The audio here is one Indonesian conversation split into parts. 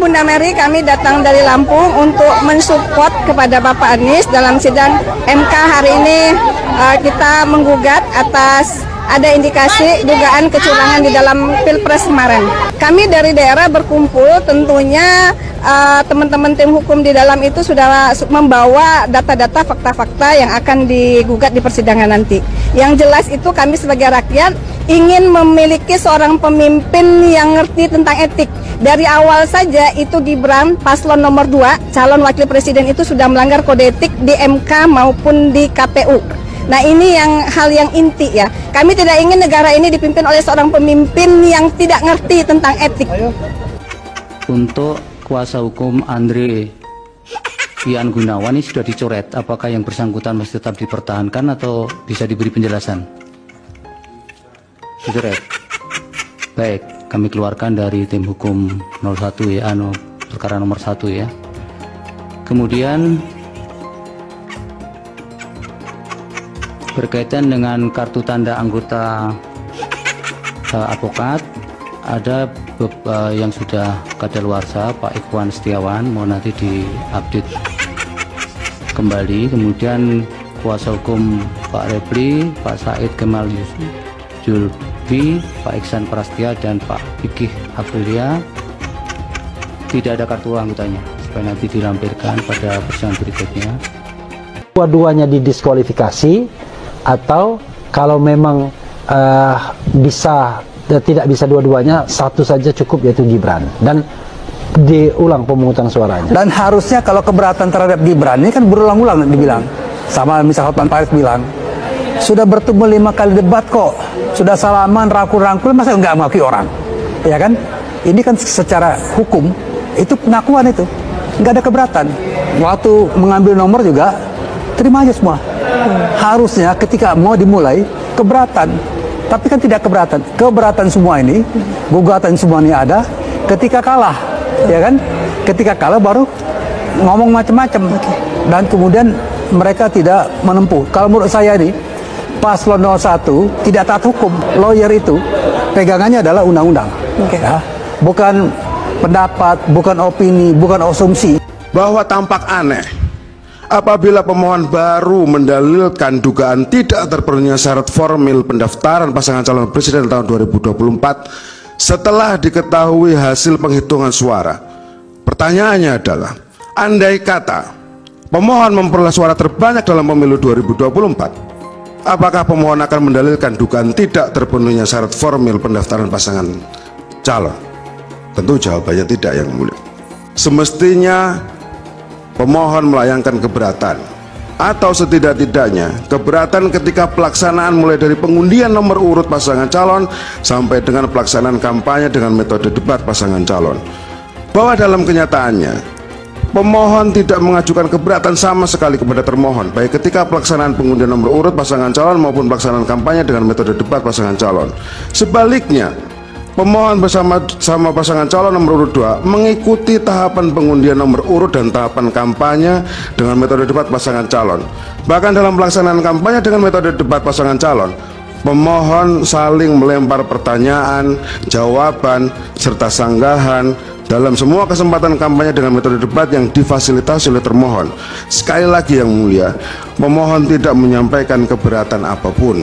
Bunda Mary, kami datang dari Lampung untuk mensupport kepada Bapak Anies dalam sidang MK hari ini. Kita menggugat atas ada indikasi dugaan kecurangan di dalam Pilpres kemarin. Kami dari daerah berkumpul, tentunya teman-teman tim hukum di dalam itu sudah membawa data-data, fakta-fakta yang akan digugat di persidangan nanti. Yang jelas itu kami sebagai rakyat ingin memiliki seorang pemimpin yang ngerti tentang etik. Dari awal saja itu Gibran, paslon nomor 2, calon wakil presiden itu sudah melanggar kode etik di MK maupun di KPU. Nah ini hal yang inti ya. Kami tidak ingin negara ini dipimpin oleh seorang pemimpin yang tidak ngerti tentang etik. Untuk kuasa hukum Andre Ian Gunawan ini sudah dicoret. Apakah yang bersangkutan masih tetap dipertahankan atau bisa diberi penjelasan? Dicoret. Baik, kami keluarkan dari tim hukum 01 ya, perkara nomor 1 ya. Kemudian berkaitan dengan kartu tanda anggota advokat, ada yang sudah kadaluarsa, Pak Ikhwan Setiawan, mau nanti diupdate kembali. Kemudian kuasa hukum Pak Repli, Pak Said Kemal Julfi, Pak Iksan Prastia, dan Pak Fikih Aprilia tidak ada kartu anggotanya, supaya nanti dilampirkan pada persidangan berikutnya. Dua-duanya didiskualifikasi, atau kalau memang tidak bisa dua-duanya, satu saja cukup, yaitu Gibran, dan diulang pemungutan suaranya. Dan harusnya kalau keberatan terhadap Gibran ini kan berulang-ulang dibilang, sama misalnya Hotman Paris bilang sudah bertemu 5 kali debat kok, sudah salaman, rangkul-rangkul, masa nggak mengakui orang, ya kan? Ini kan secara hukum itu pengakuan, itu nggak ada keberatan. Waktu mengambil nomor juga terima aja semua. Harusnya ketika mau dimulai keberatan, tapi kan tidak keberatan. Keberatan semua ini, gugatan semua ini ada ketika kalah, ya kan? Ketika kalah baru ngomong macam-macam, dan kemudian mereka tidak menempuh. Kalau menurut saya ini paslon 01 tidak taat hukum. Lawyer itu pegangannya adalah undang-undang, ya. Bukan pendapat, bukan opini, bukan asumsi. Bahwa tampak aneh apabila pemohon baru mendalilkan dugaan tidak terpenuhinya syarat formil pendaftaran pasangan calon presiden tahun 2024 setelah diketahui hasil penghitungan suara. Pertanyaannya adalah, andai kata pemohon memperoleh suara terbanyak dalam pemilu 2024, apakah pemohon akan mendalilkan dugaan tidak terpenuhinya syarat formil pendaftaran pasangan calon? Tentu jawabannya tidak, Yang Mulia. Semestinya pemohon melayangkan keberatan, atau setidak-tidaknya keberatan ketika pelaksanaan mulai dari pengundian nomor urut pasangan calon sampai dengan pelaksanaan kampanye dengan metode debat pasangan calon. Bahwa dalam kenyataannya pemohon tidak mengajukan keberatan sama sekali kepada termohon, baik ketika pelaksanaan pengundian nomor urut pasangan calon maupun pelaksanaan kampanye dengan metode debat pasangan calon. Sebaliknya, pemohon bersama pasangan calon nomor urut 2 mengikuti tahapan pengundian nomor urut dan tahapan kampanye dengan metode debat pasangan calon. Bahkan dalam pelaksanaan kampanye dengan metode debat pasangan calon, pemohon saling melempar pertanyaan, jawaban, serta sanggahan dalam semua kesempatan kampanye dengan metode debat yang difasilitasi oleh termohon. Sekali lagi, Yang Mulia, pemohon tidak menyampaikan keberatan apapun.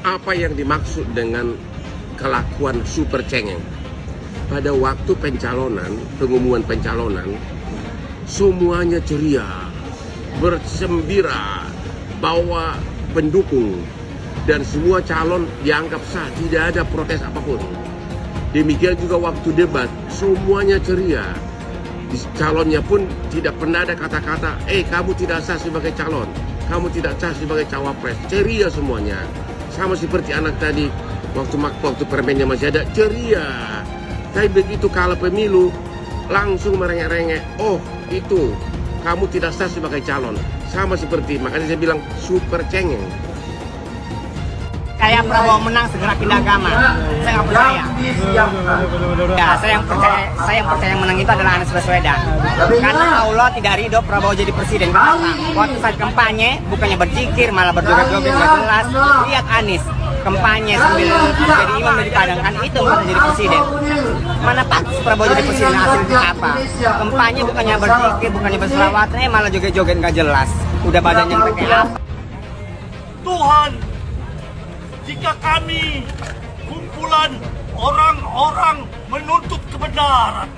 Apa yang dimaksud dengan kelakuan super cengeng? Pada waktu pencalonan, pengumuman pencalonan, semuanya ceria, bersembira, bawa pendukung, dan semua calon dianggap sah, tidak ada protes apapun. Demikian juga waktu debat, semuanya ceria. Calonnya pun tidak pernah ada kata-kata, kamu tidak sah sebagai calon, kamu tidak sah sebagai cawapres. Ceria semuanya. Sama seperti anak tadi, waktu permennya masih ada, ceria. Tapi begitu kalah pemilu, langsung merengek-rengek, oh itu, kamu tidak sah sebagai calon. Sama seperti, makanya saya bilang super cengeng. Saya Prabowo menang, segera pindah agama. Saya nggak percaya. Ya, saya yang percaya yang menang itu adalah Anies Baswedan. Karena Allah tidak ridho Prabowo jadi presiden. Kenapa? Waktu saat kampanye, bukannya berzikir, malah berjoget-joget nggak jelas. Lihat Anies, kampanye sambil jadi imam dari Padang, kan itu maksudnya jadi presiden. Mana pantas Prabowo jadi presiden, hasilnya apa? Kampanye bukannya berzikir, bukannya berselawat, malah joget-joget nggak jelas. Udah badannya pakai apa? Tuhan, jika kami kumpulan orang-orang menuntut kebenaran,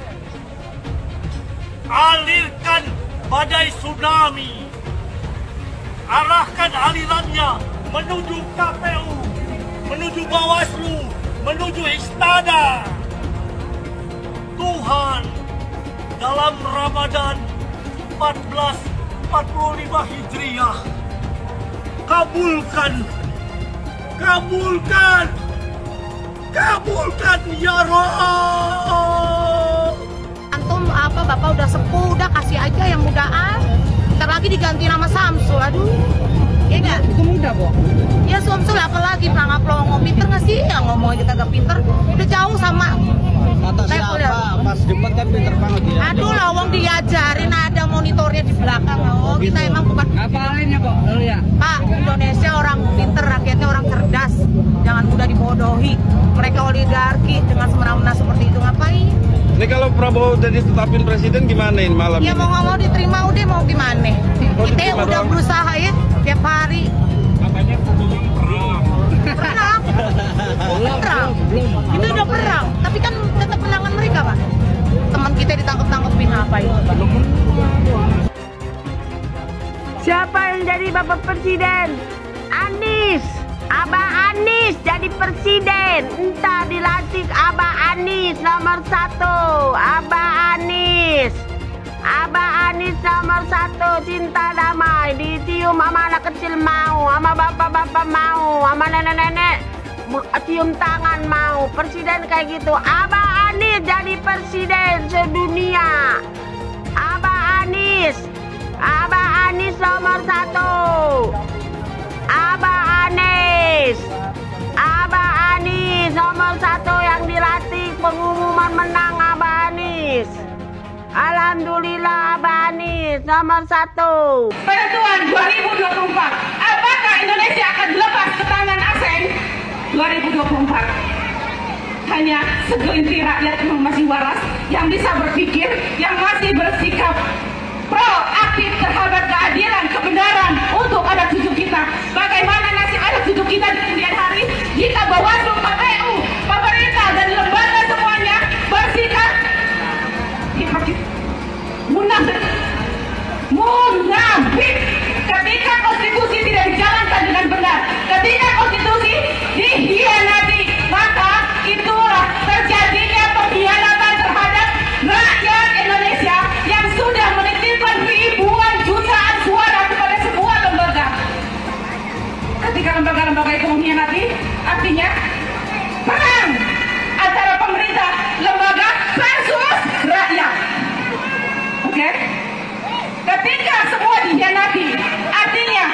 alirkan badai tsunami, arahkan alirannya menuju KPU, menuju Bawaslu, menuju Istana. Tuhan, dalam Ramadan 1445 Hijriah, kabulkan ya Roh. Antum apa Bapak udah sepuh, udah kasih aja yang mudaan. Ntar lagi diganti nama Samsul, aduh. Iya nggak? Itu muda, Bo. Ya Samsul apalagi pelangap pelongo, pinter nggak sih? Yang ngomong aja kagak pinter, udah jauh sama. Kata siapa? Pas debat kan pinter banget ya. Aduh, lawang diajarin ada monitornya di belakang. Oh, kita emang bukan. Ngapalin ya, Kok? Ya. Pak, Indonesia orang pinter, rakyatnya orang cerdas. Jangan mudah dibodohi. Mereka oligarki dengan semena-mena seperti itu, ngapain? Ini kalau Prabowo udah ditetapin presiden gimana ini malam ya, ini? mau nggak mau diterima, udah mau gimana? Kita udah doang berusaha ya tiap hari. Katanya Perang. Itu udah perang, tapi kan tetap menangan mereka, Pak. Teman kita ditangkap-tangkepin apa itu, Pak? Siapa yang jadi Bapak Presiden? Anies. Abah Anies jadi presiden. Entah dilantik Abah Anies nomor 1. Abah Anies. Abah Anies nomor 1. Cinta damai. Dicium sama anak kecil mau, sama bapak-bapak mau, sama nenek-nenek cium tangan mau. Presiden kayak gitu. Abah Anies jadi presiden sedunia. Abah Anies. Abah Anies nomor 1. Abah Anies. Abah Anies nomor 1 yang dilatih, pengumuman menang Abah Anies. Alhamdulillah Abah Anies nomor 1. Penentuan 2024, apakah Indonesia akan lepas ke tangan asing? 2024 hanya segelintir rakyat yang masih waras, yang bisa berpikir, yang masih bersikap proaktif terhadap keadilan, kebenaran untuk anak cucu kita. Bagaimana nasib anak cucu kita di kemudian hari jika Bawaslu, KPU, pemerintah dan lembaga semuanya bersikap hipokrit, munafik. Ketika konstitusi tidak dijalankan dengan benar, ketika konstitusi dihianati, maka itulah terjadinya pengkhianatan terhadap rakyat Indonesia yang sudah menitipkan ribuan jutaan suara kepada sebuah lembaga. Ketika lembaga-lembaga itu mengkhianati, artinya perang antara pemerintah, lembaga versus rakyat. Oke? Ketika semua dikhianati, artinya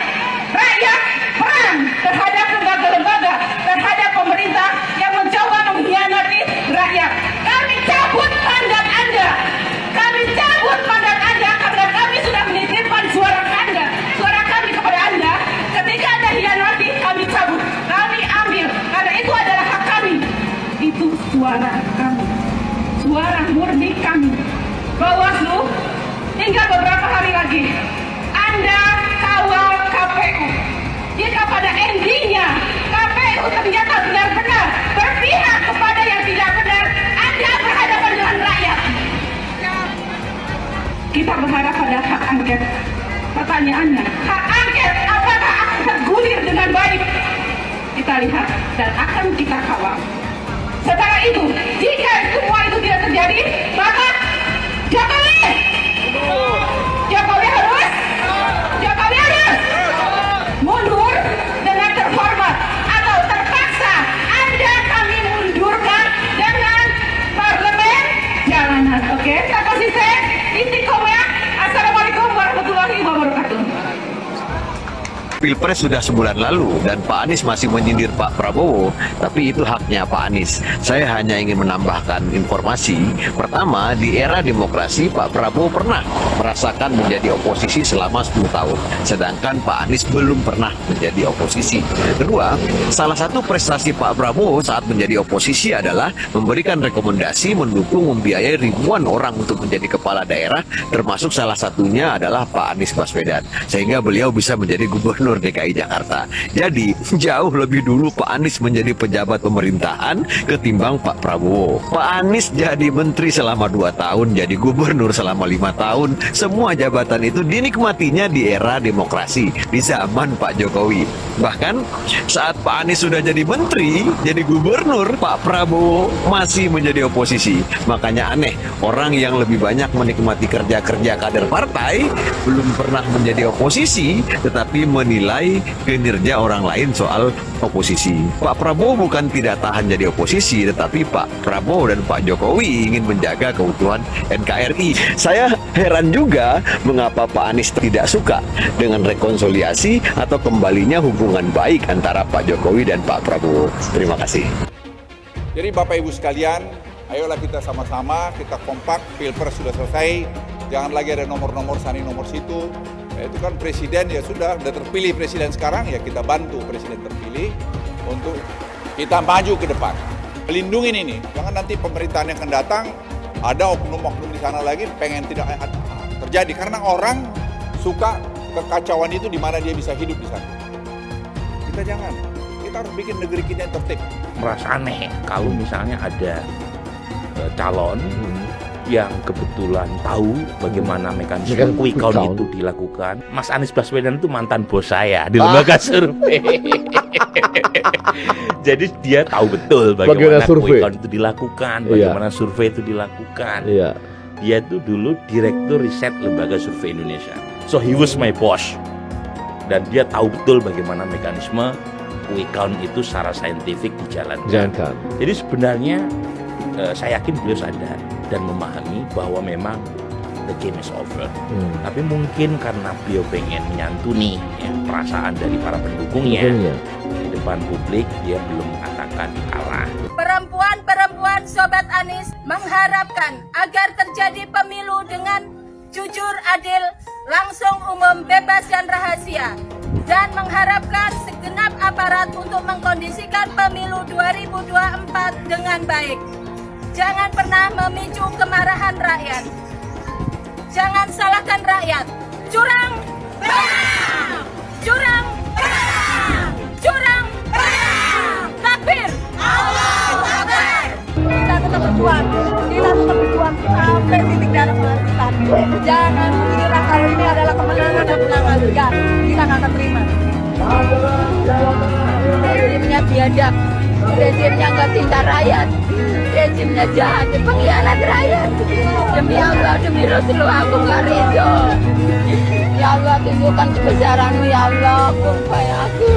rakyat perang terhadap lembaga-lembaga, terhadap pemerintah yang mencoba mengkhianati rakyat. Kami cabut mandat Anda. Kami cabut mandat Anda karena kami sudah menitipkan suara Anda, suara kami kepada Anda. Ketika Anda hianati, kami cabut, kami ambil, karena itu adalah hak kami. Itu suara kami, suara murni kami. Bawaslu, tinggal beberapa hari lagi Anda kawal KPU. Jika pada endingnya KPU ternyata benar-benar berpihak kepada yang tidak benar, Anda berhadapan dengan rakyat. Kita berharap pada hak angket. Pertanyaannya, hak angket apakah akan tergulir dengan baik? Kita lihat dan akan kita kawal. Setelah itu, jika semua itu tidak terjadi, maka Jokowi harus mundur dengan terhormat, atau terpaksa Anda kami mundurkan dengan parlemen jalanan. Oke, terima kasih saya. Assalamualaikum warahmatullahi wabarakatuh. Pilpres sudah sebulan lalu dan Pak Anies masih menyindir Pak Prabowo, tapi itu haknya Pak Anies. Saya hanya ingin menambahkan informasi. Pertama, di era demokrasi Pak Prabowo pernah merasakan menjadi oposisi selama 10 tahun, sedangkan Pak Anies belum pernah menjadi oposisi. Kedua, salah satu prestasi Pak Prabowo saat menjadi oposisi adalah memberikan rekomendasi, mendukung, membiayai ribuan orang untuk menjadi kepala daerah, termasuk salah satunya adalah Pak Anies Baswedan, sehingga beliau bisa menjadi gubernur DKI Jakarta. Jadi, jauh lebih dulu Pak Anies menjadi pejabat pemerintahan ketimbang Pak Prabowo. Pak Anies jadi menteri selama 2 tahun, jadi gubernur selama 5 tahun. Semua jabatan itu dinikmatinya di era demokrasi, di zaman Pak Jokowi. Bahkan, saat Pak Anies sudah jadi menteri, jadi gubernur, Pak Prabowo masih menjadi oposisi. Makanya aneh, orang yang lebih banyak menikmati kerja-kerja kader partai belum pernah menjadi oposisi, tetapi menilai kinerja orang lain soal oposisi. Pak Prabowo bukan tidak tahan jadi oposisi, tetapi Pak Prabowo dan Pak Jokowi ingin menjaga keutuhan NKRI. Saya heran juga mengapa Pak Anies tidak suka dengan rekonsiliasi atau kembalinya hubungan baik antara Pak Jokowi dan Pak Prabowo. Terima kasih. Jadi Bapak Ibu sekalian, ayolah kita sama-sama, kita kompak, Pilpres sudah selesai, jangan lagi ada nomor-nomor sana nomor situ. Ya, itu kan presiden ya sudah terpilih presiden sekarang, ya kita bantu presiden terpilih untuk kita maju ke depan. Melindungi ini, jangan nanti pemerintahan yang akan datang, ada oknum-oknum di sana lagi pengen tidak terjadi. Karena orang suka kekacauan itu di mana dia bisa hidup di sana. Kita jangan, kita harus bikin negeri kita yang tertib. Merasa aneh kalau misalnya ada calon yang kebetulan tahu bagaimana mekanisme quick count itu dilakukan. Mas Anies Baswedan itu mantan bos saya di lembaga survei. Jadi dia tahu betul bagaimana quick count itu dilakukan, bagaimana survei itu dilakukan. Dia itu dulu direktur riset lembaga survei Indonesia. So he was my boss. Dan dia tahu betul bagaimana mekanisme quick count itu secara saintifik dijalankan. Jadi sebenarnya saya yakin beliau sadar dan memahami bahwa memang the game is over. Tapi mungkin karena beliau pengen menyantuni ya, perasaan dari para pendukungnya di depan publik, dia belum mengatakan kalah. Perempuan-perempuan Sobat Anies mengharapkan agar terjadi pemilu dengan jujur, adil, langsung, umum, bebas, dan rahasia. Dan mengharapkan segenap aparat untuk mengkondisikan pemilu 2024 dengan baik. Jangan pernah memicu kemarahan rakyat. Jangan salahkan rakyat. Curang, bang! Curang, bang! Curang, bang! Takbir! Allahu Akbar! Kita tetap berjuang. Kita tetap berjuang sampai titik darah penghabisan. Jangan kira kalau ini adalah kemenangan dan kemenangan. Enggak, kita nggak akan terima. Rezimnya biadab, rezimnya nggak cinta rakyat, rezimnya jahat, pengkhianat rakyat. Demi Allah, demi Rasulullah, aku nggak ridho. Ya Allah, tunjukkan kebesaran-Mu, ya Allah, kumpai aku.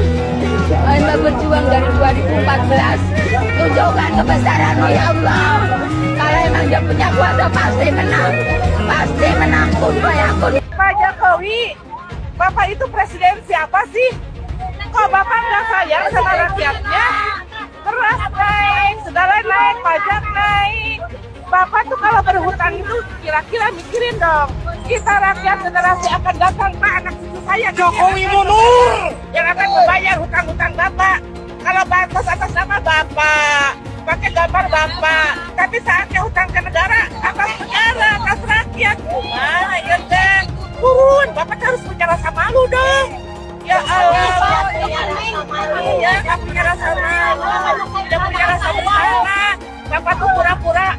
Anda berjuang dari 2014, tunjukkan kebesaran-Mu, ya Allah. Kalau emang dia punya kuasa, pasti menang, kumpai aku. Pak Jokowi, Bapak itu presiden siapa sih? Kok Bapak nggak sayang sama rakyatnya? Beras naik, segala naik, pajak naik. Bapak tuh kalau berhutang itu kira-kira mikirin dong. Kita rakyat generasi akan datang, Pak, anak cucu saya. Jokowi mundur! Yang akan membayar hutang-hutang Bapak. Kalau bansos atas nama Bapak, pakai gambar Bapak. Tapi saatnya hutang ke negara, atas negara, atas rakyat. Nah, ya deh. Turun, Bapak harus punya rasa malu dong. Ya Allah, ya nggak punya rasa malu, nggak punya rasa bersalah. Bapak tuh pura-pura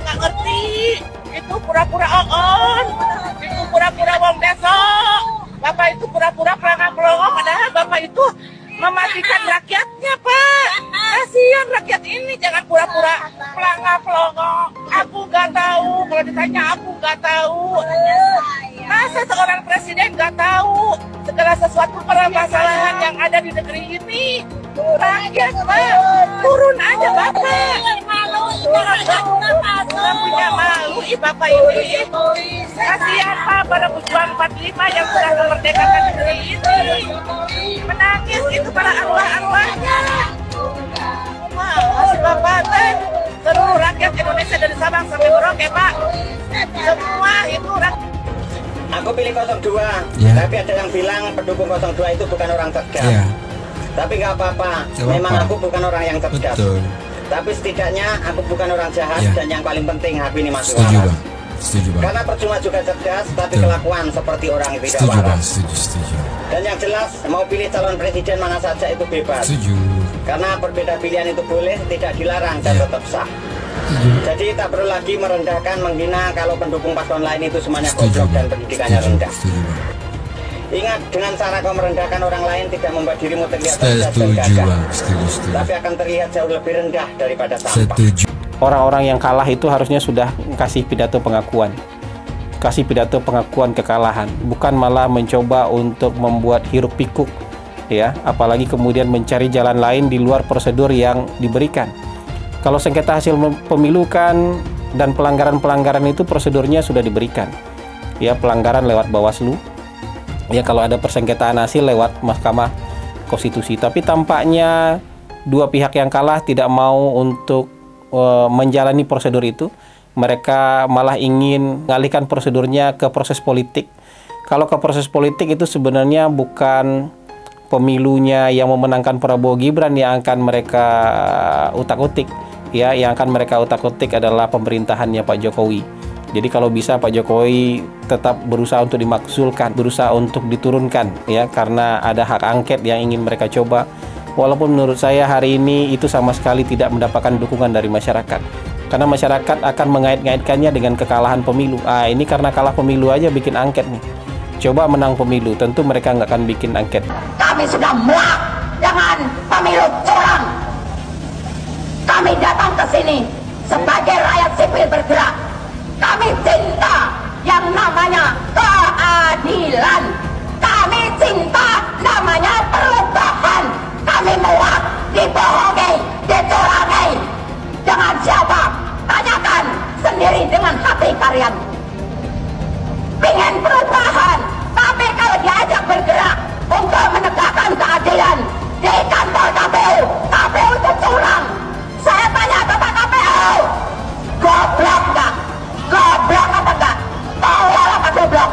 nggak ngerti, itu pura-pura on, itu pura-pura wong besok. Bapak itu pura-pura pelangak-pelongok, padahal Bapak itu mematikan rakyatnya, Pak. Kasihan rakyat ini, jangan pura-pura pelangak-pelongok. Aku nggak tahu, kalau ditanya aku nggak tahu. Masa seorang presiden nggak tahu segala sesuatu permasalahan yang ada di negeri ini? Rakyat, Pak, turun aja Bapak. Nggak punya malu. Bapak ini. Kasihan Pak para pejuang 45 yang sudah memerdekakan negeri ini. Menangis itu para arwah-arwahnya. Masih Bapak seluruh rakyat Indonesia dari Sabang sampai Merauke Pak. Semua itu rakyat. Aku pilih 02, tapi ada yang bilang pendukung 02 itu bukan orang cerdas. Tapi nggak apa-apa, memang aku bukan orang yang cerdas. Tapi setidaknya aku bukan orang jahat dan yang paling penting hati ini masih waras. Setuju, Bang. Karena percuma juga cerdas, tapi kelakuan seperti orang yang tidak waras. Setuju. Dan yang jelas, mau pilih calon presiden mana saja itu bebas. Setuju. Karena berbeda pilihan itu boleh, tidak dilarang dan tetap sah. Jadi tak perlu lagi merendahkan, menghina kalau pendukung paslon lain itu semuanya goblok dan pendidikannya rendah. Ingat, dengan cara kau merendahkan orang lain tidak membuat dirimu terlihat cerdas dan gagah, tapi akan terlihat jauh lebih rendah daripada sampah. Orang-orang yang kalah itu harusnya sudah kasih pidato pengakuan. Kasih pidato pengakuan kekalahan, bukan malah mencoba untuk membuat hiruk pikuk, ya, apalagi kemudian mencari jalan lain di luar prosedur yang diberikan. Kalau sengketa hasil pemilu kan dan pelanggaran-pelanggaran itu prosedurnya sudah diberikan. Ya, pelanggaran lewat Bawaslu. Ya, kalau ada persengketaan hasil lewat Mahkamah Konstitusi. Tapi tampaknya dua pihak yang kalah tidak mau untuk menjalani prosedur itu. Mereka malah ingin mengalihkan prosedurnya ke proses politik. Kalau ke proses politik itu sebenarnya bukan pemilunya yang memenangkan Prabowo Gibran yang akan mereka utak-utik. Ya, yang akan mereka utak-utik adalah pemerintahannya Pak Jokowi. Jadi kalau bisa Pak Jokowi tetap berusaha untuk dimakzulkan, berusaha untuk diturunkan, ya, karena ada hak angket yang ingin mereka coba. Walaupun menurut saya hari ini itu sama sekali tidak mendapatkan dukungan dari masyarakat. Karena masyarakat akan mengait-ngaitkannya dengan kekalahan pemilu. Ini karena kalah pemilu aja bikin angket nih. Coba menang pemilu, tentu mereka nggak akan bikin angket. Kami sudah muak dengan pemilu curang. Kami datang ke sini sebagai rakyat sipil bergerak. Kami cinta yang namanya keadilan. Kami cinta namanya perubahan. Kami muak dibohongi, dicurangi. Dengan siapa? Tanyakan sendiri dengan hati kalian. Pengen perubahan, tapi kalau diajak bergerak untuk menegakkan keadilan di kantor KPU, KPU itu curang. Saya tanya kepada KPU, goblok nggak? Goblok apa enggak? Tolol apa goblok?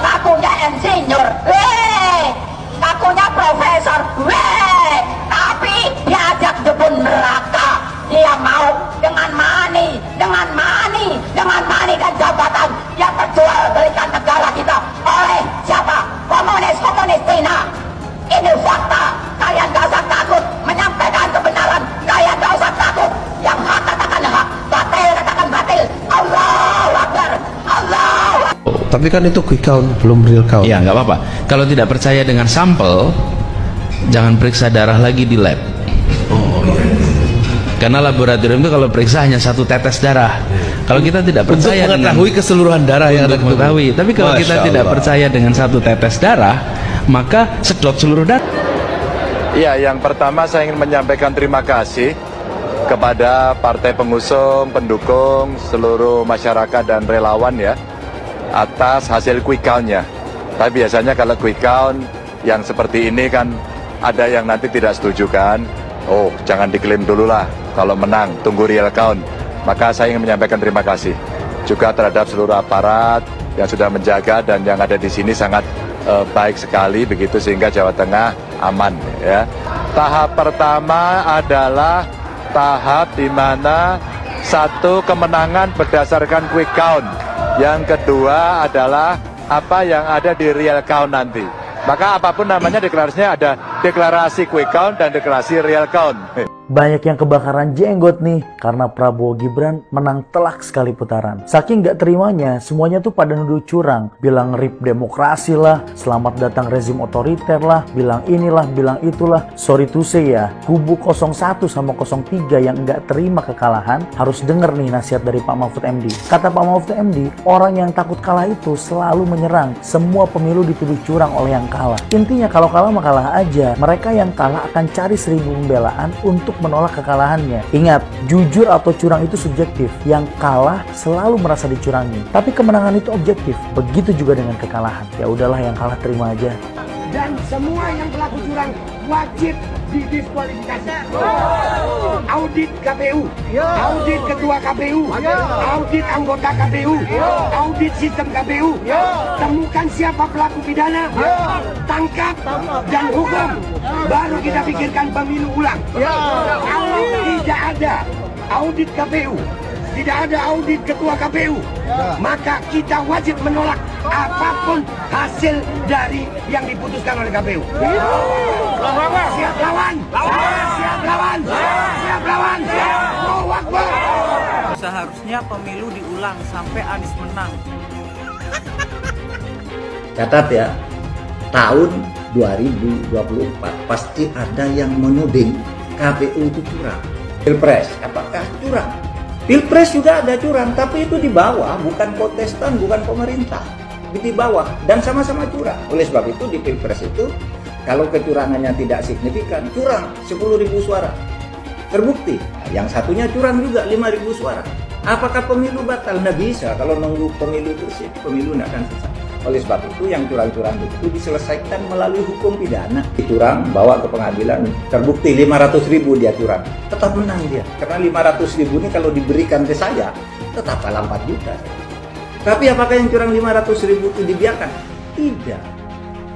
Kakunya insinyur, kakunya profesor, tapi diajak jebun neraka. Dia mau dengan money dan jabatan yang terjual belikan negara kita oleh siapa? Komunis Cina. Ini fakta. Kalian gak usah takut menyampaikan kebenaran. Kalian gak usah takut. Yang hak katakan hak, batil katakan batil. Allahu Akbar. Allahu Akbar. Tapi kan itu quick count, belum real count. Ya, nggak apa-apa. Kalau tidak percaya dengan sampel, jangan periksa darah lagi di lab. Karena laboratorium itu kalau periksa hanya satu tetes darah. Kalau kita tidak percaya untuk mengetahui keseluruhan darah yang ada mengetahui. Tapi kalau kita tidak percaya dengan satu tetes darah, maka sedot seluruh darah. Ya, yang pertama saya ingin menyampaikan terima kasih kepada partai pengusung, pendukung, seluruh masyarakat dan relawan ya atas hasil quick count-nya. Tapi biasanya kalau quick count yang seperti ini kan ada yang nanti tidak setuju kan. Oh, jangan diklaim dulu lah kalau menang, tunggu real count. Maka saya ingin menyampaikan terima kasih juga terhadap seluruh aparat yang sudah menjaga dan yang ada di sini sangat baik sekali begitu sehingga Jawa Tengah aman ya. Tahap pertama adalah tahap di mana satu kemenangan berdasarkan quick count. Yang kedua adalah apa yang ada di real count nanti. Maka apapun namanya deklarasinya ada deklarasi quick count dan deklarasi real count. Banyak yang kebakaran jenggot nih karena Prabowo Gibran menang telak sekali putaran. Saking gak terimanya, semuanya tuh pada nuduh curang. Bilang rip demokrasi lah, selamat datang rezim otoriter lah, bilang inilah, bilang itulah. Sorry to say ya, kubu 01 sama 03 yang gak terima kekalahan harus denger nih nasihat dari Pak Mahfud MD. Kata Pak Mahfud MD, orang yang takut kalah itu selalu menyerang. Semua pemilu dituduh curang oleh yang kalah. Intinya kalau kalah mah kalah aja. Mereka yang kalah akan cari 1000 pembelaan untuk untuk menolak kekalahannya. Ingat, jujur atau curang itu subjektif. Yang kalah selalu merasa dicurangi. Tapi kemenangan itu objektif. Begitu juga dengan kekalahan. Ya udahlah, yang kalah terima aja. Dan semua yang pelaku curang wajib didiskualifikasi. Audit KPU, audit ketua KPU, audit anggota KPU, audit sistem KPU. Temukan siapa pelaku pidana, tangkap dan hukum. Baru kita pikirkan pemilu ulang. Kalau tidak ada audit KPU, tidak ada audit ketua KPU, maka kita wajib menolak apapun hasil dari yang diputuskan oleh KPU. Siap lawan, siap lawan, siap lawan, Allahu Akbar. Seharusnya pemilu diulang sampai Anies menang. Catat ya, tahun 2024 pasti ada yang menuding KPU itu curang. Pilpres, apakah curang? Pilpres juga ada curang, tapi itu di bawah, bukan kontestan, bukan pemerintah. Di bawah, dan sama-sama curang. Oleh sebab itu di Pilpres itu, kalau kecurangannya tidak signifikan, curang 10.000 suara. Terbukti, yang satunya curang juga 5.000 suara. Apakah pemilu batal? Nggak bisa, kalau nunggu pemilu bersih, pemilu nggak akan selesai. Oleh sebab itu yang curang-curang itu diselesaikan melalui hukum pidana. Curang, bawa ke pengadilan, terbukti 500.000 dia curang, tetap menang dia. Karena 500.000 ini kalau diberikan ke saya, tetap kalah 4 juta. Tapi apakah yang curang 500.000 itu dibiarkan? Tidak.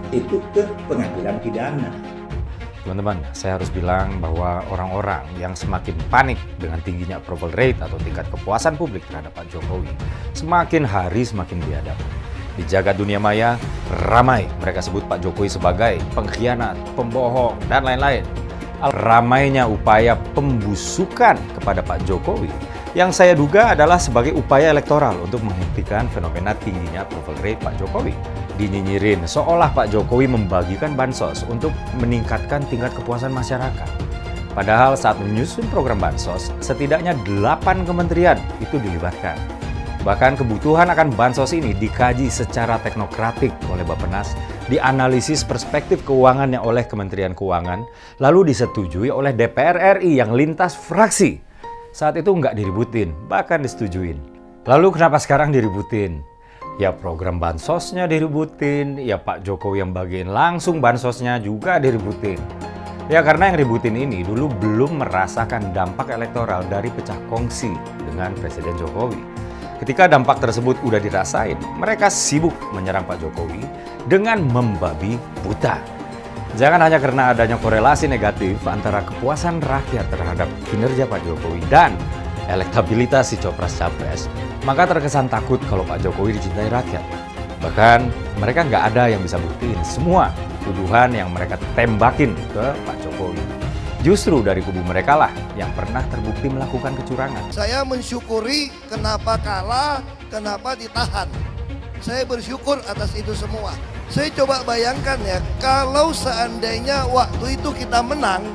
Itu ke pengadilan pidana. Teman-teman, saya harus bilang bahwa orang-orang yang semakin panik dengan tingginya approval rate atau tingkat kepuasan publik terhadap Pak Jokowi, semakin hari semakin biadab. Di jagat dunia maya, ramai mereka sebut Pak Jokowi sebagai pengkhianat, pembohong, dan lain-lain. Ramainya upaya pembusukan kepada Pak Jokowi yang saya duga adalah sebagai upaya elektoral untuk menghentikan fenomena tingginya approval rate Pak Jokowi. Dinyinyirin seolah Pak Jokowi membagikan bansos untuk meningkatkan tingkat kepuasan masyarakat. Padahal saat menyusun program bansos, setidaknya 8 kementerian itu dilibatkan. Bahkan kebutuhan akan bansos ini dikaji secara teknokratik oleh Bappenas, dianalisis perspektif keuangannya oleh Kementerian Keuangan, lalu disetujui oleh DPR RI yang lintas fraksi. Saat itu nggak diributin, bahkan disetujuin. Lalu kenapa sekarang diributin? Ya program bansosnya diributin, ya Pak Jokowi yang bagiin langsung bansosnya juga diributin. Ya karena yang ributin ini dulu belum merasakan dampak elektoral dari pecah kongsi dengan Presiden Jokowi. Ketika dampak tersebut udah dirasain, mereka sibuk menyerang Pak Jokowi dengan membabi buta. Jangan hanya karena adanya korelasi negatif antara kepuasan rakyat terhadap kinerja Pak Jokowi dan elektabilitas si Copras-Capres, maka terkesan takut kalau Pak Jokowi dicintai rakyat. Bahkan mereka nggak ada yang bisa buktiin semua tuduhan yang mereka tembakin ke Pak Jokowi. Justru dari kubu mereka lah yang pernah terbukti melakukan kecurangan. Saya mensyukuri kenapa kalah, kenapa ditahan. Saya bersyukur atas itu semua. Saya coba bayangkan ya, kalau seandainya waktu itu kita menang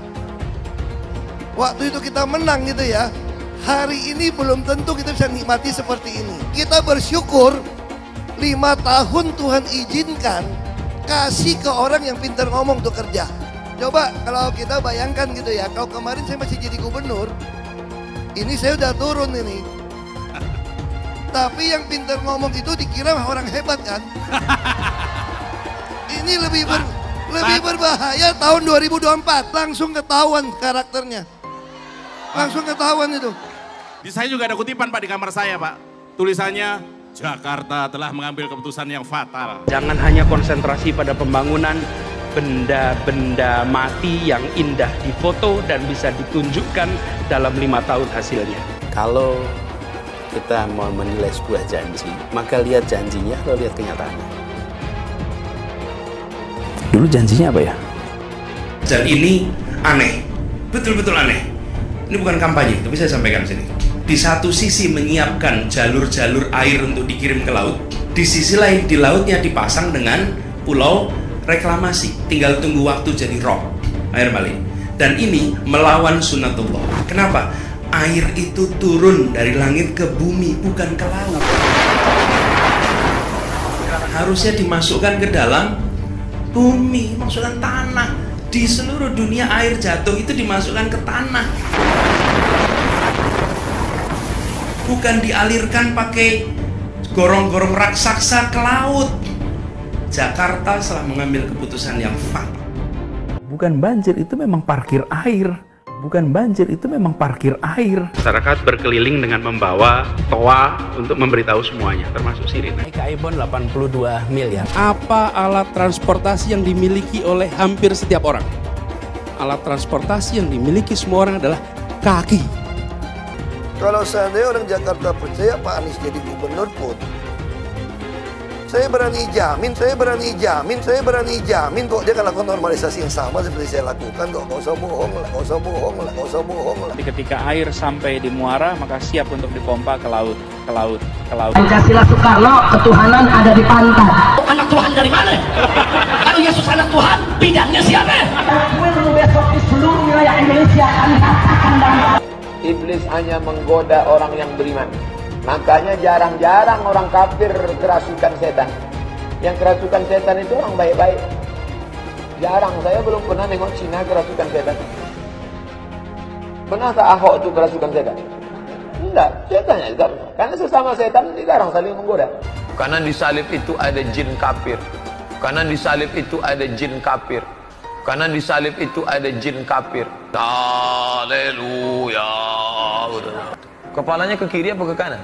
gitu ya, hari ini belum tentu kita bisa nikmati seperti ini. Kita bersyukur 5 tahun Tuhan izinkan kasih ke orang yang pintar ngomong untuk kerja. Coba kalau kita bayangkan gitu ya, kalau kemarin saya masih jadi gubernur, ini saya udah turun ini. Tapi yang pintar ngomong itu dikira orang hebat kan? Ini lebih berbahaya tahun 2024, langsung ketahuan karakternya. Langsung ketahuan itu. Di saya juga ada kutipan Pak di kamar saya Pak. Tulisannya, Jakarta telah mengambil keputusan yang fatal. Jangan hanya konsentrasi pada pembangunan benda-benda mati yang indah difoto dan bisa ditunjukkan dalam 5 tahun hasilnya. Kalau kita mau menilai sebuah janji, maka lihat janjinya atau lihat kenyataannya. Dulu janjinya apa ya? Dan ini aneh, betul-betul aneh. Ini bukan kampanye, tapi saya sampaikan sini. Di satu sisi menyiapkan jalur-jalur air untuk dikirim ke laut, di sisi lain di lautnya dipasang dengan pulau reklamasi, tinggal tunggu waktu jadi rob, air balik. Dan ini melawan sunatullah. Kenapa? Air itu turun dari langit ke bumi, bukan ke laut. Harusnya dimasukkan ke dalam bumi, masukkan tanah. Di seluruh dunia air jatuh itu dimasukkan ke tanah. Bukan dialirkan pakai gorong-gorong raksasa ke laut. Jakarta telah mengambil keputusan yang fatal. Bukan banjir, itu memang parkir air. Bukan banjir, itu memang parkir air. Masyarakat berkeliling dengan membawa toa untuk memberitahu semuanya, termasuk sirine. Ibon 82 miliar. Apa alat transportasi yang dimiliki oleh hampir setiap orang? Alat transportasi yang dimiliki semua orang adalah kaki. Kalau seandainya orang Jakarta percaya Pak Anies jadi gubernur pun, saya berani jamin kok dia akan lakukan normalisasi yang sama seperti saya lakukan kok. Nggak usah bohong lah. Ketika air sampai di muara, maka siap untuk dipompa ke laut. Pancasila Soekarno, ketuhanan ada di pantai. Anak Tuhan dari mana? Kalau Yesus anak Tuhan, bidangnya siapa? Besok di seluruh wilayah Indonesia kami katakan damai. Iblis hanya menggoda orang yang beriman. Makanya jarang-jarang orang kafir kerasukan setan. Yang kerasukan setan itu orang baik-baik. Jarang, saya belum pernah nengok Cina kerasukan setan. Pernah tak Ahok itu kerasukan setan? Enggak, setannya juga. Karena sesama setan dilarang saling menggoda. Karena di salib itu ada jin kafir. Karena di salib itu ada jin kafir. Karena di salib itu ada jin kafir. Haleluya. Kepalanya ke kiri apa ke kanan?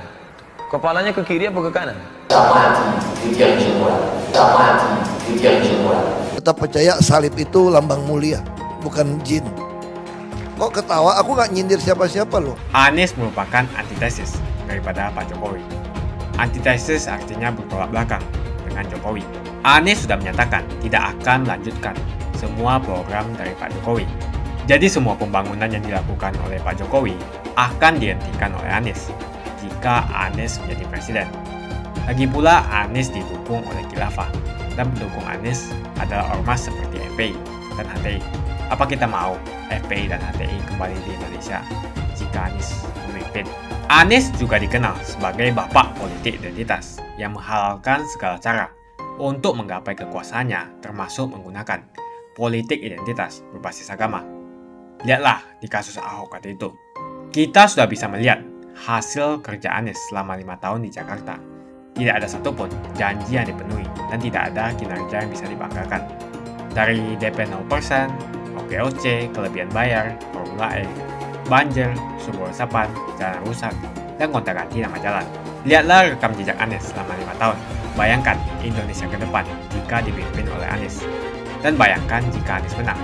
Kepalanya ke kiri apa ke kanan? Kita percaya salib itu lambang mulia, bukan jin. Kok ketawa? Aku nggak nyindir siapa-siapa loh. Anies merupakan antitesis daripada Pak Jokowi. Antitesis artinya bertolak belakang dengan Jokowi. Anies sudah menyatakan tidak akan melanjutkan semua program dari Pak Jokowi. Jadi semua pembangunan yang dilakukan oleh Pak Jokowi akan dihentikan oleh Anies jika Anies menjadi presiden. Lagi pula Anies didukung oleh khilafah dan pendukung Anies adalah ormas seperti FPI dan HTI. Apa kita mau FPI dan HTI kembali di Indonesia jika Anies memimpin? Anies juga dikenal sebagai bapak politik identitas yang menghalalkan segala cara untuk menggapai kekuasaannya, termasuk menggunakan politik identitas berbasis agama. Lihatlah di kasus Ahok waktu itu. Kita sudah bisa melihat hasil kerja Anies selama 5 tahun di Jakarta. Tidak ada satupun janji yang dipenuhi dan tidak ada kinerja yang bisa dibanggakan. Dari DP 0%, OKOC, kelebihan bayar, Formula E, banjir, sumber resapan, jalan rusak, dan gonta-ganti nama jalan. Lihatlah rekam jejak Anies selama 5 tahun. Bayangkan Indonesia ke depan jika dipimpin oleh Anies. Dan bayangkan jika Anies menang.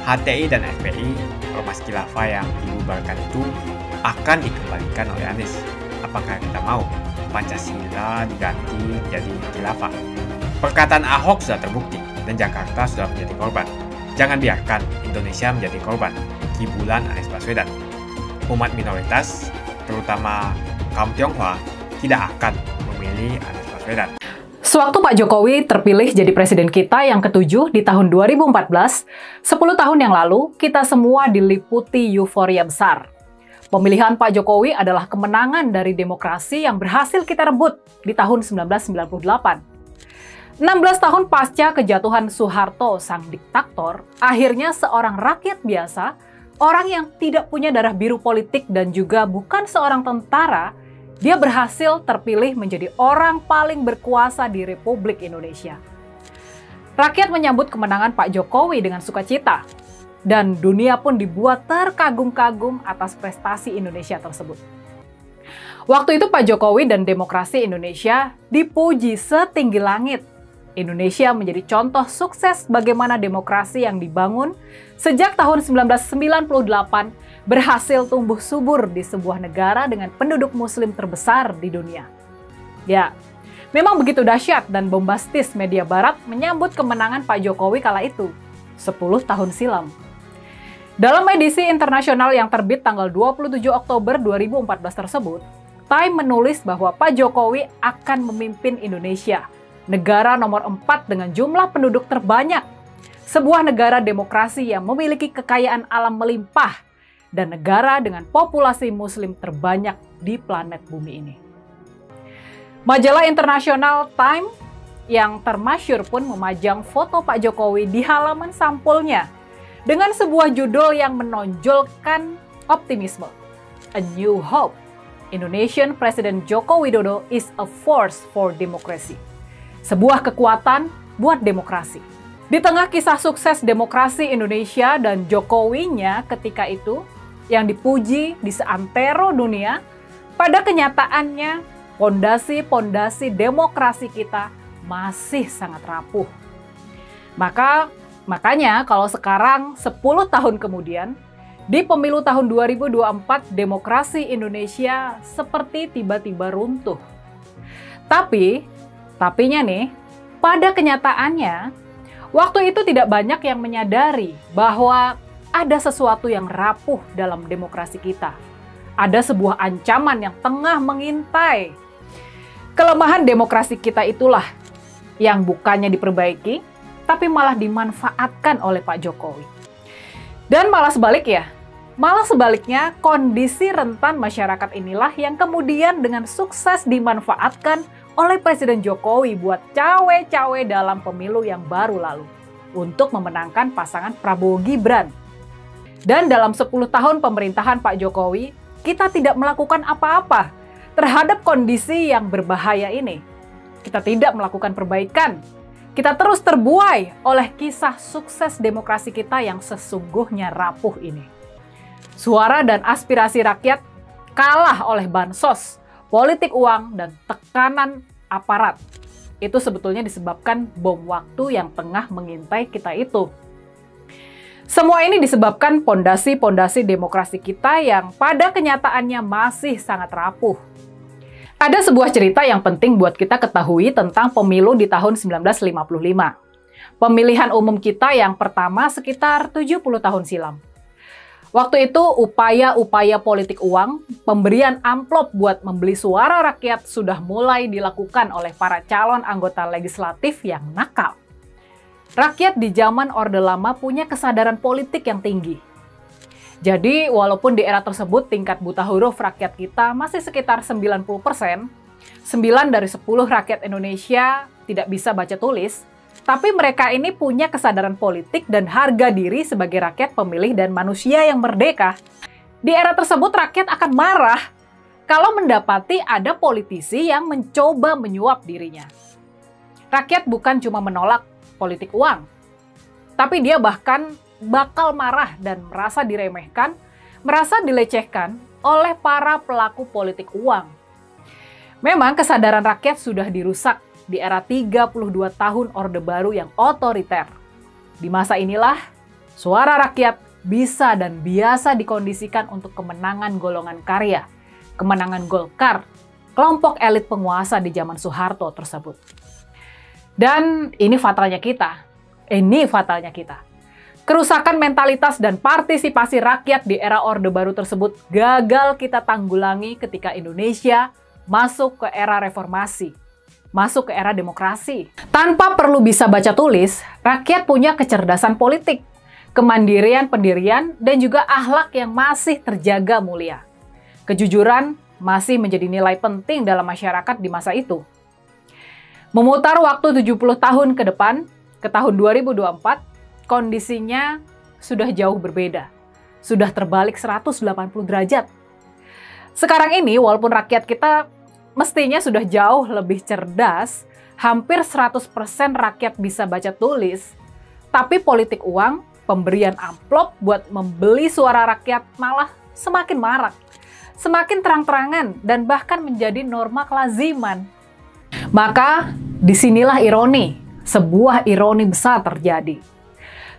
HTI dan FPI, ormas khilafah yang dibubarkan itu akan dikembalikan oleh Anies. Apakah kita mau Pancasila diganti jadi khilafah? Perkataan Ahok sudah terbukti dan Jakarta sudah menjadi korban. Jangan biarkan Indonesia menjadi korban kibulan Anies Baswedan. Umat minoritas, terutama kaum Tionghoa, tidak akan memilih Anies Baswedan. Sewaktu Pak Jokowi terpilih jadi presiden kita yang ke-7 di tahun 2014, 10 tahun yang lalu, kita semua diliputi euforia besar. Pemilihan Pak Jokowi adalah kemenangan dari demokrasi yang berhasil kita rebut di tahun 1998. 16 tahun pasca kejatuhan Soeharto, sang diktator, akhirnya seorang rakyat biasa, orang yang tidak punya darah biru politik dan juga bukan seorang tentara, dia berhasil terpilih menjadi orang paling berkuasa di Republik Indonesia. Rakyat menyambut kemenangan Pak Jokowi dengan sukacita, dan dunia pun dibuat terkagum-kagum atas prestasi Indonesia tersebut. Waktu itu Pak Jokowi dan demokrasi Indonesia dipuji setinggi langit. Indonesia menjadi contoh sukses bagaimana demokrasi yang dibangun sejak tahun 1998 berhasil tumbuh subur di sebuah negara dengan penduduk muslim terbesar di dunia. Ya, memang begitu dahsyat dan bombastis media barat menyambut kemenangan Pak Jokowi kala itu, 10 tahun silam. Dalam edisi internasional yang terbit tanggal 27 Oktober 2014 tersebut, Time menulis bahwa Pak Jokowi akan memimpin Indonesia, negara nomor 4 dengan jumlah penduduk terbanyak, sebuah negara demokrasi yang memiliki kekayaan alam melimpah, dan negara dengan populasi muslim terbanyak di planet bumi ini. Majalah internasional Time yang termasyhur pun memajang foto Pak Jokowi di halaman sampulnya dengan sebuah judul yang menonjolkan optimisme. A New Hope. Indonesian President Joko Widodo is a force for democracy. Sebuah kekuatan buat demokrasi. Di tengah kisah sukses demokrasi Indonesia dan Jokowinya ketika itu, yang dipuji di seantero dunia, pada kenyataannya pondasi-pondasi demokrasi kita masih sangat rapuh. Makanya kalau sekarang 10 tahun kemudian, di pemilu tahun 2024 demokrasi Indonesia seperti tiba-tiba runtuh. Tapinya nih, pada kenyataannya, waktu itu tidak banyak yang menyadari bahwa ada sesuatu yang rapuh dalam demokrasi kita. Ada sebuah ancaman yang tengah mengintai. Kelemahan demokrasi kita itulah yang bukannya diperbaiki, tapi malah dimanfaatkan oleh Pak Jokowi. Dan malah sebaliknya kondisi rentan masyarakat inilah yang kemudian dengan sukses dimanfaatkan oleh Presiden Jokowi buat cawe-cawe dalam pemilu yang baru lalu untuk memenangkan pasangan Prabowo Gibran. Dan dalam 10 tahun pemerintahan Pak Jokowi, kita tidak melakukan apa-apa terhadap kondisi yang berbahaya ini. Kita tidak melakukan perbaikan. Kita terus terbuai oleh kisah sukses demokrasi kita yang sesungguhnya rapuh ini. Suara dan aspirasi rakyat kalah oleh bansos, politik uang, dan tekanan aparat. Itu sebetulnya disebabkan bom waktu yang tengah mengintai kita itu. Semua ini disebabkan pondasi-pondasi demokrasi kita yang pada kenyataannya masih sangat rapuh. Ada sebuah cerita yang penting buat kita ketahui tentang pemilu di tahun 1955. Pemilihan umum kita yang pertama sekitar 70 tahun silam. Waktu itu upaya-upaya politik uang, pemberian amplop buat membeli suara rakyat sudah mulai dilakukan oleh para calon anggota legislatif yang nakal. Rakyat di zaman Orde Lama punya kesadaran politik yang tinggi. Jadi, walaupun di era tersebut tingkat buta huruf rakyat kita masih sekitar 90%, 9 dari 10 rakyat Indonesia tidak bisa baca tulis, tapi mereka ini punya kesadaran politik dan harga diri sebagai rakyat pemilih dan manusia yang merdeka. Di era tersebut rakyat akan marah kalau mendapati ada politisi yang mencoba menyuap dirinya. Rakyat bukan cuma menolak politik uang, tapi dia bahkan bakal marah dan merasa diremehkan, merasa dilecehkan oleh para pelaku politik uang. Memang kesadaran rakyat sudah dirusak di era 32 tahun Orde Baru yang otoriter. Di masa inilah, suara rakyat bisa dan biasa dikondisikan untuk kemenangan golongan karya, kemenangan Golkar, kelompok elit penguasa di zaman Soeharto tersebut. Dan ini fatalnya kita. Kerusakan mentalitas dan partisipasi rakyat di era Orde Baru tersebut gagal kita tanggulangi ketika Indonesia masuk ke era reformasi, masuk ke era demokrasi. Tanpa perlu bisa baca tulis, rakyat punya kecerdasan politik, kemandirian pendirian, dan juga akhlak yang masih terjaga mulia. Kejujuran masih menjadi nilai penting dalam masyarakat di masa itu. Memutar waktu 70 tahun ke depan, ke tahun 2024, kondisinya sudah jauh berbeda. Sudah terbalik 180 derajat. Sekarang ini, walaupun rakyat kita mestinya sudah jauh lebih cerdas, hampir 100% rakyat bisa baca tulis, tapi politik uang, pemberian amplop buat membeli suara rakyat malah semakin marak, semakin terang-terangan, dan bahkan menjadi norma kelaziman. Maka, disinilah ironi, sebuah ironi besar terjadi.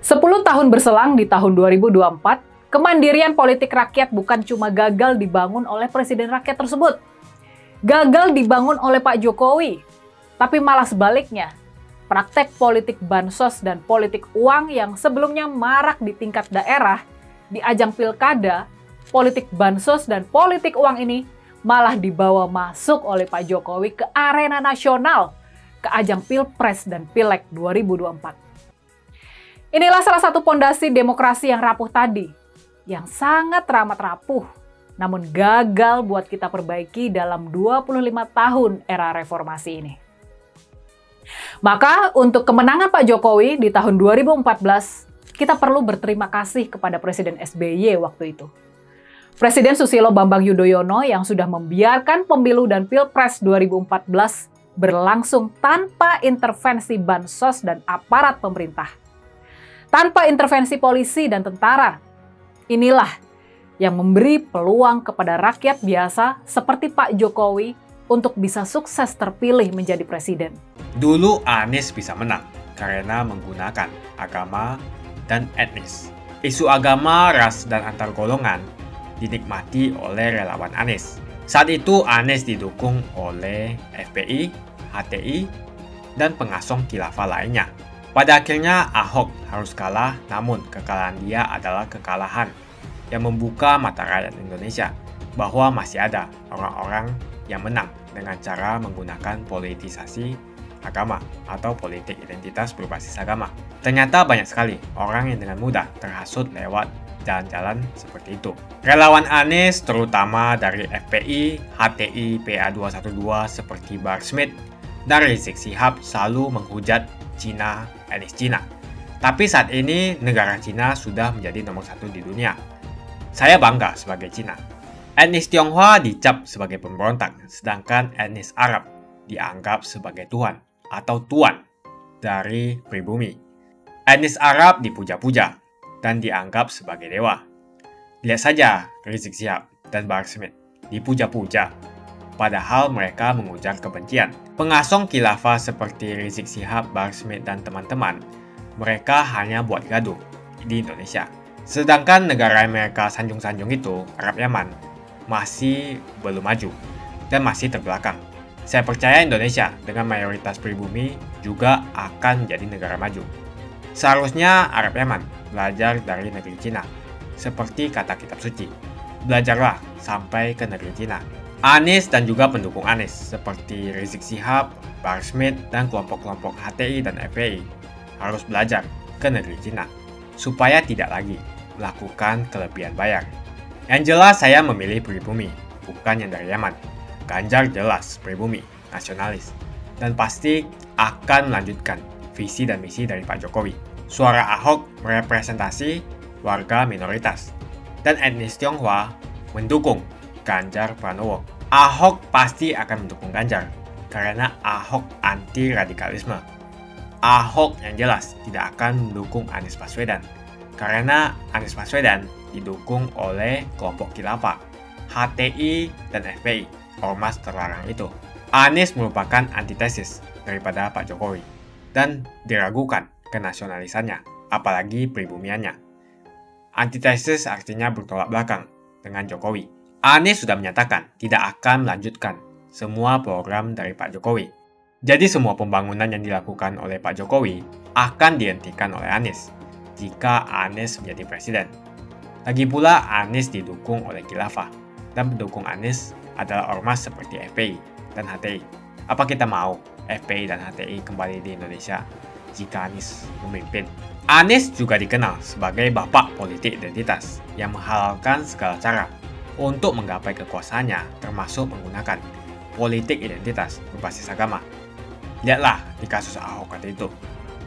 10 tahun berselang di tahun 2024, kemandirian politik rakyat bukan cuma gagal dibangun oleh presiden rakyat tersebut, gagal dibangun oleh Pak Jokowi, tapi malah sebaliknya. Praktek politik bansos dan politik uang yang sebelumnya marak di tingkat daerah, di ajang pilkada, politik bansos dan politik uang ini malah dibawa masuk oleh Pak Jokowi ke arena nasional, ke ajang Pilpres dan Pileg 2024. Inilah salah satu pondasi demokrasi yang rapuh tadi, yang sangat teramat rapuh, namun gagal buat kita perbaiki dalam 25 tahun era reformasi ini. Maka untuk kemenangan Pak Jokowi di tahun 2014, kita perlu berterima kasih kepada Presiden SBY waktu itu. Presiden Susilo Bambang Yudhoyono yang sudah membiarkan pemilu dan Pilpres 2014 berlangsung tanpa intervensi bansos dan aparat pemerintah. Tanpa intervensi polisi dan tentara. Inilah yang memberi peluang kepada rakyat biasa seperti Pak Jokowi untuk bisa sukses terpilih menjadi presiden. Dulu Anies bisa menang karena menggunakan agama dan etnis. Isu agama, ras, dan antar golongan dinikmati oleh relawan Anies. Saat itu Anies didukung oleh FPI, HTI, dan pengasong khilafah lainnya. Pada akhirnya Ahok harus kalah, namun kekalahan dia adalah kekalahan yang membuka mata rakyat Indonesia bahwa masih ada orang-orang yang menang dengan cara menggunakan politisasi agama atau politik identitas berbasis agama. Ternyata banyak sekali orang yang dengan mudah terhasut lewat jalan-jalan seperti itu. Relawan Anies terutama dari FPI, HTI, PA212 seperti Bahar Smith dan Rizik Syihab selalu menghujat Cina, etnis Cina. Tapi saat ini negara Cina sudah menjadi nomor 1 di dunia. Saya bangga sebagai Cina. Etnis Tionghoa dicap sebagai pemberontak, sedangkan etnis Arab dianggap sebagai Tuhan atau tuan dari pribumi. Etnis Arab dipuja-puja dan dianggap sebagai dewa. Lihat saja Rizik Syihab dan Bahar Smith dipuja-puja, padahal mereka mengujar kebencian. Pengasong khilafah seperti Rizik Syihab, Bahar Smith, dan teman-teman, mereka hanya buat gaduh di Indonesia. Sedangkan negara yang mereka sanjung-sanjung itu, Arab Yaman, masih belum maju dan masih terbelakang. Saya percaya Indonesia dengan mayoritas pribumi juga akan menjadi negara maju. Seharusnya Arab Yaman belajar dari negeri Cina, seperti kata kitab suci. Belajarlah sampai ke negeri Cina. Anies dan juga pendukung Anies seperti Rizik Syihab, Bahar Smith, dan kelompok-kelompok HTI dan FPI harus belajar ke negeri Cina supaya tidak lagi melakukan kelebihan bayar. Yang jelas saya memilih pribumi, bukan yang dari Yaman. Ganjar jelas pribumi, nasionalis, dan pasti akan melanjutkan visi dan misi dari Pak Jokowi. Suara Ahok merepresentasi warga minoritas, dan etnis Tionghoa mendukung Ganjar Pranowo. Ahok pasti akan mendukung Ganjar, karena Ahok anti radikalisme. Ahok yang jelas tidak akan mendukung Anies Baswedan, karena Anies Baswedan didukung oleh kelompok khilafah, HTI, dan FPI, ormas terlarang itu. Anies merupakan antitesis daripada Pak Jokowi, dan diragukan kenasionalisannya, apalagi pribumiannya. Antitesis artinya bertolak belakang dengan Jokowi. Anies sudah menyatakan tidak akan melanjutkan semua program dari Pak Jokowi. Jadi semua pembangunan yang dilakukan oleh Pak Jokowi akan dihentikan oleh Anies jika Anies menjadi presiden. Lagi pula Anies didukung oleh khilafah, dan pendukung Anies adalah ormas seperti FPI dan HTI. Apa kita mau FPI dan HTI kembali di Indonesia jika Anies memimpin? Anies juga dikenal sebagai bapak politik identitas yang menghalalkan segala cara untuk menggapai kekuasaannya, termasuk menggunakan politik identitas berbasis agama. Lihatlah di kasus Ahok kali itu.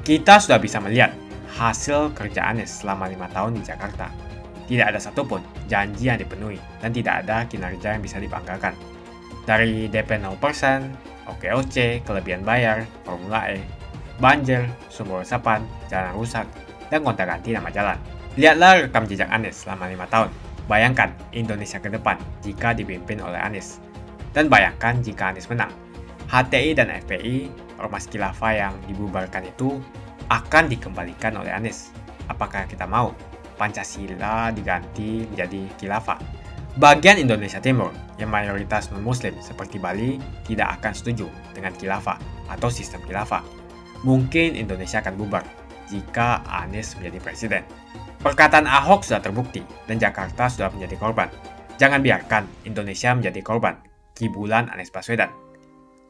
Kita sudah bisa melihat hasil kerja Anies selama 5 tahun di Jakarta. Tidak ada satupun janji yang dipenuhi dan tidak ada kinerja yang bisa dibanggakan. Dari DP 0%, OKOC, kelebihan bayar, Formula E, banjir, sumber resapan, jalan rusak, dan gonta-ganti nama jalan. Lihatlah rekam jejak Anies selama 5 tahun. Bayangkan Indonesia ke depan jika dipimpin oleh Anies. Dan bayangkan jika Anies menang. HTI dan FPI, ormas khilafah yang dibubarkan itu, akan dikembalikan oleh Anies. Apakah kita mau Pancasila diganti menjadi khilafah? Bagian Indonesia Timur yang mayoritas non-muslim seperti Bali tidak akan setuju dengan khilafah atau sistem khilafah. Mungkin Indonesia akan bubar jika Anies menjadi presiden. Perkataan Ahok sudah terbukti dan Jakarta sudah menjadi korban. Jangan biarkan Indonesia menjadi korban kibulan Anies Baswedan.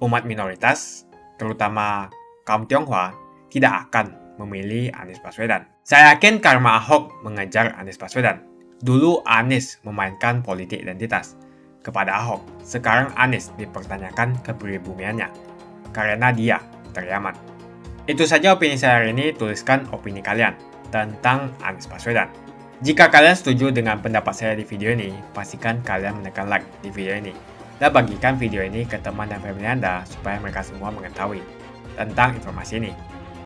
Umat minoritas, terutama kaum Tionghoa, tidak akan memilih Anies Baswedan. Saya yakin karma Ahok mengejar Anies Baswedan. Dulu Anies memainkan politik identitas kepada Ahok. Sekarang Anies dipertanyakan kepribumiannya karena dia dari Yaman. Itu saja opini saya hari ini. Tuliskan opini kalian. tentang Anies Baswedan. Jika kalian setuju dengan pendapat saya di video ini, pastikan kalian menekan like di video ini dan bagikan video ini ke teman dan family Anda supaya mereka semua mengetahui tentang informasi ini.